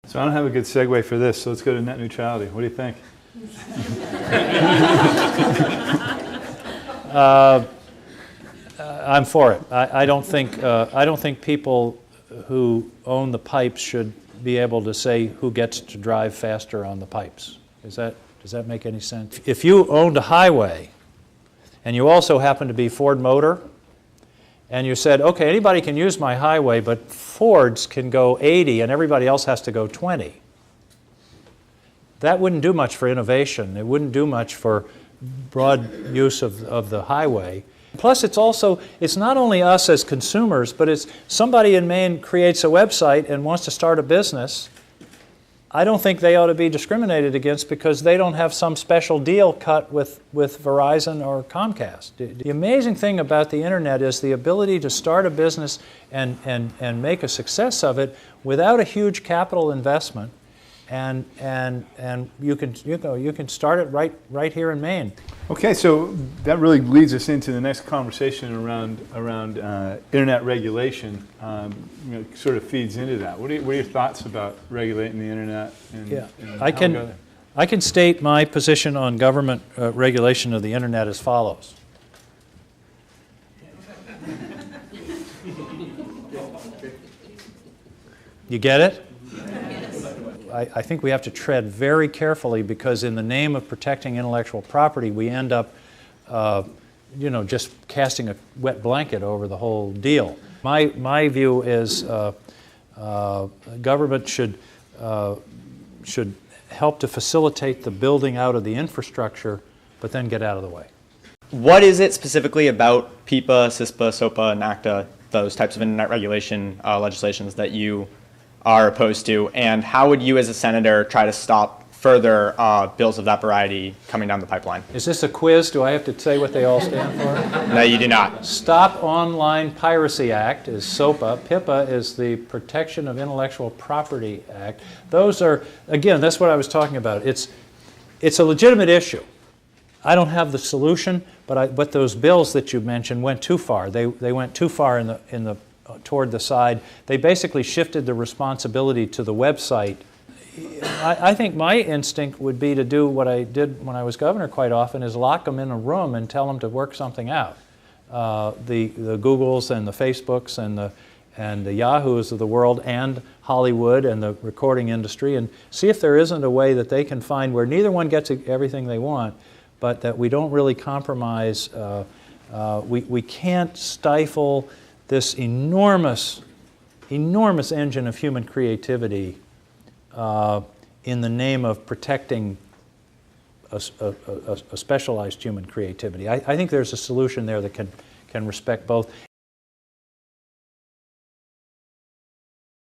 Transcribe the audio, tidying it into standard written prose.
So I don't have a good segue for this, so let's go to net neutrality. What do you think? I'm for it. I don't think people who own the pipes should be able to say who gets to drive faster on the pipes. Does that make any sense? If you owned a highway and you also happen to be Ford Motor, and you said, okay, anybody can use my highway, but Fords can go 80 and everybody else has to go 20. That wouldn't do much for innovation. It wouldn't do much for broad use of the highway. Plus, it's not only us as consumers, but it's somebody in Maine creates a website and wants to start a business. I don't think they ought to be discriminated against because they don't have some special deal cut with Verizon or Comcast. The amazing thing about the internet is the ability to start a business and make a success of it without a huge capital investment, and you can start it right here in Maine. Okay, so that really leads us into the next conversation around internet regulation. Sort of feeds into that. What are your thoughts about regulating the internet? I can state my position on government regulation of the internet as follows. You get it? I think we have to tread very carefully because in the name of protecting intellectual property, we end up, just casting a wet blanket over the whole deal. My view is government should help to facilitate the building out of the infrastructure, but then get out of the way. What is it specifically about PIPA, CISPA, SOPA, and ACTA, those types of internet regulation legislations that you are opposed to, and how would you as a senator try to stop further bills of that variety coming down the pipeline? Is this a quiz? Do I have to say what they all stand for? No, you do not. Stop Online Piracy Act is SOPA. PIPA is the Protection of Intellectual Property Act. Those are, again, that's what I was talking about. It's a legitimate issue. I don't have the solution, but those bills that you mentioned went too far. They went too far toward the side. They basically shifted the responsibility to the website. I think my instinct would be to do what I did when I was governor quite often, is lock them in a room and tell them to work something out. The Googles and the Facebooks and the Yahoos of the world and Hollywood and the recording industry, and see if there isn't a way that they can find where neither one gets everything they want, but that we don't really compromise. We can't stifle this enormous engine of human creativity in the name of protecting a specialized human creativity. I think there's a solution there that can respect both.